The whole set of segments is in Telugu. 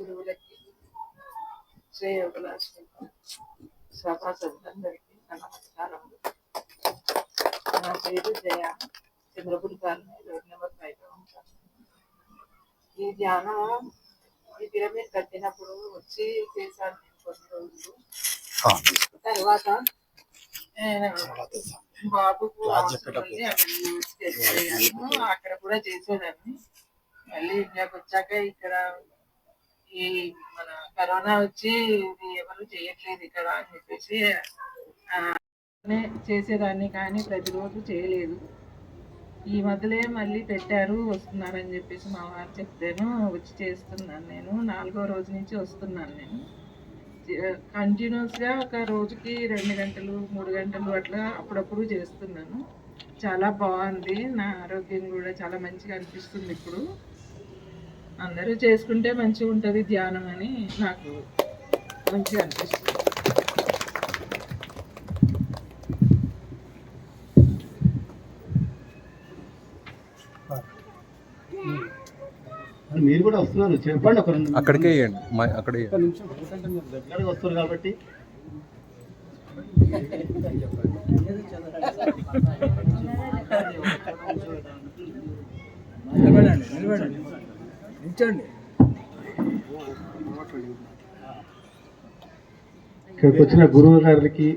గురువులకి శ్రేయోభిలాషులకు సభాసదులందరికీ నమస్కారములు. నా పేరు జయ, చంద్రపురి కాలనీ, రోడ్ నెంబర్ 5లో ఉంటాను. ఈ ధ్యానం ఈ పిరమిడ్ కట్టినప్పుడు వచ్చి చేశాను నేను కొన్ని రోజులు. తర్వాత బాబుకు అక్కడ కూడా చేసేదాన్ని. మళ్ళీ ఇండియాకి వచ్చాక ఇక్కడ ఈ మన కరోనా వచ్చి ఇది ఎవరు చేయట్లేదు ఇక్కడ అని చెప్పేసి చేసేదాన్ని, కానీ ప్రతిరోజు చేయలేదు. ఈ మధ్యలో మళ్ళీ పెట్టారు, వస్తున్నారని చెప్పేసి మా వారు చెప్తేను వచ్చి చేస్తున్నాను. నేను 4వ రోజు నుంచి వస్తున్నాను. నేను కంటిన్యూస్గా ఒక రోజుకి 2 గంటలు 3 గంటలు అట్లా అప్పుడప్పుడు చేస్తున్నాను. చాలా బాగుంది, నా ఆరోగ్యం కూడా చాలా మంచిగా అనిపిస్తుంది. ఇప్పుడు అందరూ చేసుకుంటే మంచిగా ఉంటుంది ధ్యానం అని నాకు మంచిగా అనిపిస్తుంది. మీరు కూడా వస్తున్నారు, చెప్పండి. అక్కడికే అక్కడే దగ్గరగా వస్తారు కాబట్టి ఇక్కడికి వచ్చిన గురువు గారికి,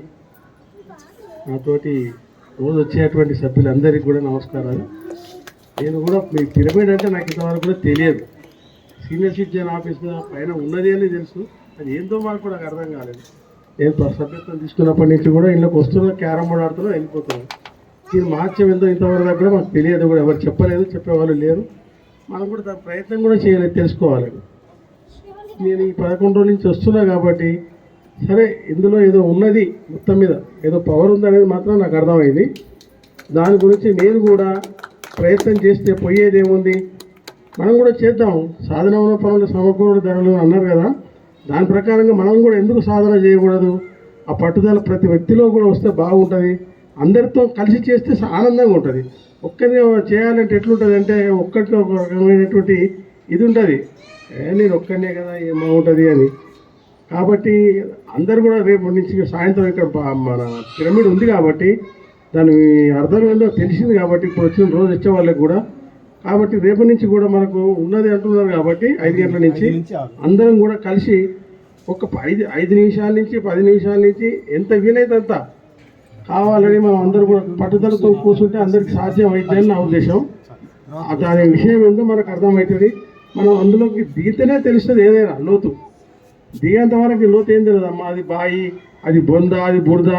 నాతోటి రోజు వచ్చేటువంటి సభ్యులందరికీ కూడా నమస్కారాలు. నేను కూడా మీ పిరమిడ్ అంటే నాకు ఇంతవరకు కూడా తెలియదు. సీనియర్ సిటిజన్ ఆఫీస్ పైన ఉన్నది అని తెలుసు, అది ఏందో మాకు కూడా నాకు అర్థం కాలేదు. నేను సభ్యత్వం తీసుకున్నప్పటి నుంచి కూడా ఇంట్లోకి వస్తున్నా, క్యారమ్ బోర్డ్ ఆడుతున్నా, వెళ్ళిపోతున్నాను. దీని మహత్యం ఎంతో ఇంతవరకు కూడా మాకు తెలియదు, కూడా ఎవరు చెప్పలేదు, చెప్పేవాళ్ళు లేరు. మనం కూడా దాని ప్రయత్నం కూడా చేయలేదు, తెలుసుకోవాలి. నేను ఈ 11 రోజుల నుంచి వస్తున్నా కాబట్టి సరే ఇందులో ఏదో ఉన్నది, మొత్తం మీద ఏదో పవర్ ఉందనేది మాత్రం నాకు అర్థమైంది. దాని గురించి నేను కూడా ప్రయత్నం చేస్తే పోయేదేముంది, మనం కూడా చేద్దాం. సాధన పనులు సమకూరుడు ధరలు అన్నారు కదా, దాని ప్రకారంగా మనం కూడా ఎందుకు సాధన చేయకూడదు? ఆ పట్టుదల ప్రతి వ్యక్తిలో కూడా వస్తే బాగుంటుంది. అందరితో కలిసి చేస్తే ఆనందంగా ఉంటుంది. ఒక్కరిని చేయాలంటే ఎట్లుంటుంది అంటే ఒక్కరితో ఒక రకమైనటువంటి ఇది ఉంటుంది, నేను ఒక్కరినే కదా ఏమవుతుంది అని. కాబట్టి అందరు కూడా రేపు నుంచి సాయంత్రం ఇక్కడ మన పిరమిడ్ ఉంది కాబట్టి దాని అర్థం ఏందో తెలిసింది కాబట్టి ఇప్పుడు వచ్చిన రోజు వచ్చే వాళ్ళకి కూడా. కాబట్టి రేపు నుంచి కూడా మనకు ఉన్నది అంటున్నారు కాబట్టి 5 గంటల నుంచి అందరం కూడా కలిసి ఒక 5 నిమిషాల నుంచి 10 నిమిషాల నుంచి ఎంత వీలైతే అంత కావాలని మనం అందరూ కూడా పట్టుదలతో కూర్చుంటే అందరికి సాధ్యం అవుతుందని నా ఉద్దేశం. దాని విషయం ఏందో మనకు అర్థమవుతుంది. మనం అందులోకి దిగితేనే తెలుస్తుంది ఏదైనా లోతు. దిగేంత వరకు లోతు ఏం తెలియదు అమ్మా, అది బాయి, అది బొంద, అది బురద,